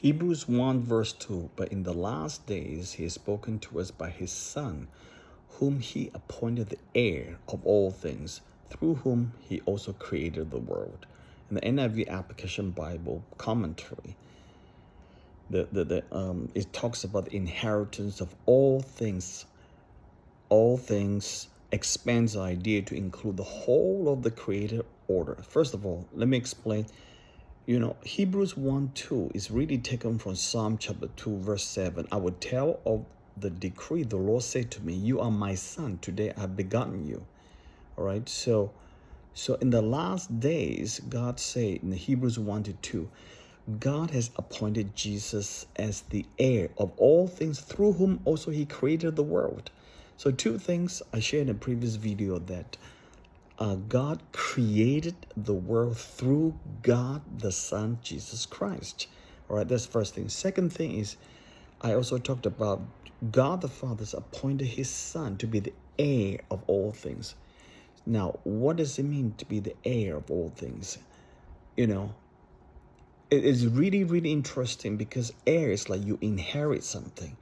Hebrews 1 verse 2, but in the last days he has spoken to us by his Son, whom he appointed the heir of all things, through whom he also created the world. In the NIV Application Bible commentary, it talks about the inheritance of all things. All things expands the idea to include the whole of the created order. First of all, let me explain. Hebrews 1:2 is really taken from Psalm chapter 2, verse 7. I will tell of the decree the Lord said to me, you are my son, today I have begotten you. All right, so in the last days, God said in Hebrews 1-2, God has appointed Jesus as the heir of all things, through whom also he created the world. So two things I shared in a previous video, that God created the world through God the Son, Jesus Christ. All right, that's the first thing. Second thing is, I also talked about God the Father's appointed his Son to be the heir of all things. Now, what does it mean to be the heir of all things? It is really, really interesting, because heir is like you inherit something.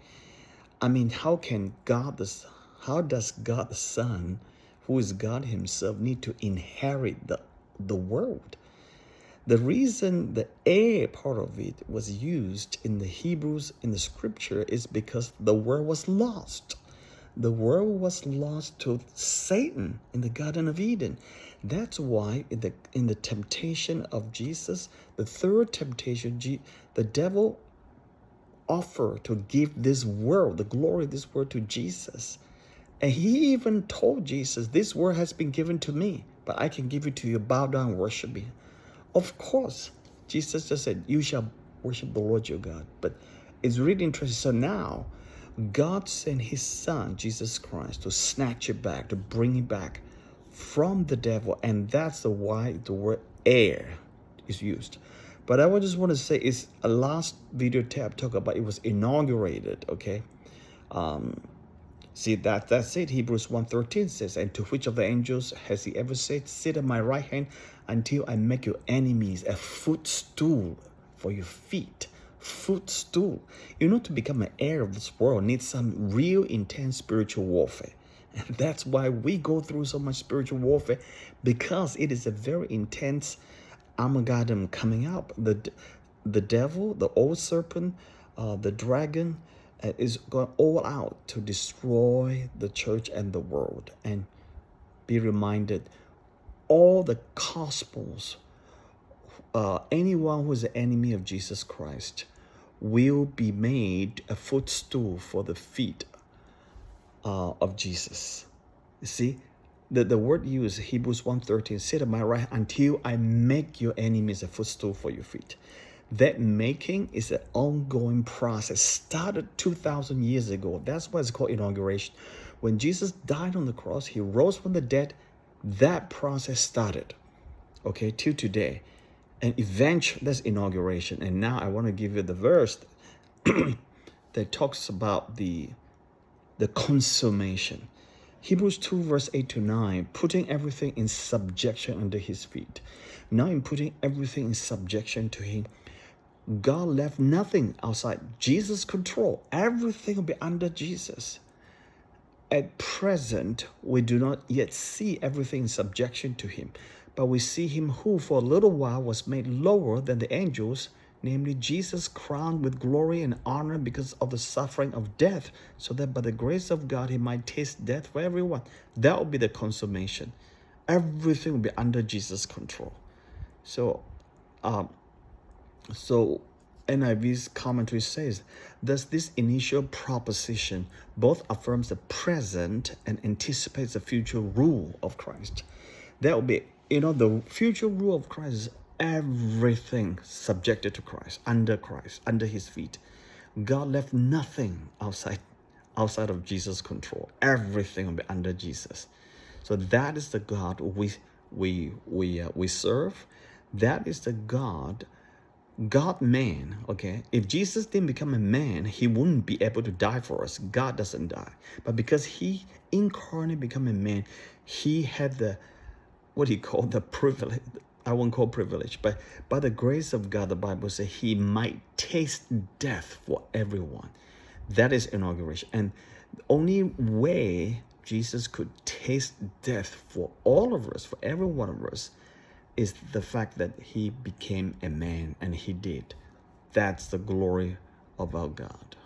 I mean, how does God the Son, who is God himself, need to inherit the world? The reason the heir part of it was used in the Hebrews in the scripture is because the world was lost. The world was lost to Satan in the Garden of Eden. That's why in the temptation of Jesus, the third temptation, the devil offered to give this world, the glory of this world, to Jesus. And he even told Jesus, this world has been given to me, but I can give it to you. Bow down and worship me. Of course, Jesus just said, you shall worship the Lord your God. But it's really interesting. So now, God sent his Son, Jesus Christ, to snatch it back, to bring it back from the devil. And that's why the word heir is used. But I just want to say, is a last video tab talk about it was inaugurated, okay? See, that's it. Hebrews 1:13 says, and to which of the angels has he ever said, sit at my right hand until I make your enemies a footstool for your feet? Footstool. To become an heir of this world needs some real intense spiritual warfare. And that's why we go through so much spiritual warfare, because it is a very intense Armageddon coming up. The devil, the old serpent, the dragon, is going all out to destroy the church and the world. And be reminded, all the gospels, anyone who is an enemy of Jesus Christ will be made a footstool for the feet of Jesus. You see, the word used, Hebrews 1:13, sit at my right until I make your enemies a footstool for your feet. That making is an ongoing process, started 2,000 years ago. That's why it's called inauguration. When Jesus died on the cross, he rose from the dead. That process started, okay, till today. And eventually, that's inauguration. And now I want to give you the verse that talks about the consummation. Hebrews 2 verse 8-9, putting everything in subjection under his feet. Now in putting everything in subjection to him, God left nothing outside Jesus' control. Everything will be under Jesus. At present, we do not yet see everything in subjection to him, but we see him who for a little while was made lower than the angels, namely Jesus, crowned with glory and honor because of the suffering of death, so that by the grace of God he might taste death for everyone. That will be the consummation. Everything will be under Jesus' control. So NIV's commentary says, thus this initial proposition both affirms the present and anticipates the future rule of Christ. That will be, the future rule of Christ is everything subjected to Christ, under his feet. God left nothing outside of Jesus' control. Everything will be under Jesus. So that is the God we serve. That is the God-man, okay? If Jesus didn't become a man, he wouldn't be able to die for us. God doesn't die. But because he incarnate, become a man, he had what he called the privilege, I won't call privilege, but by the grace of God, the Bible says he might taste death for everyone. That is inauguration. And the only way Jesus could taste death for all of us, for every one of us, is the fact that he became a man, and he did. That's the glory of our God.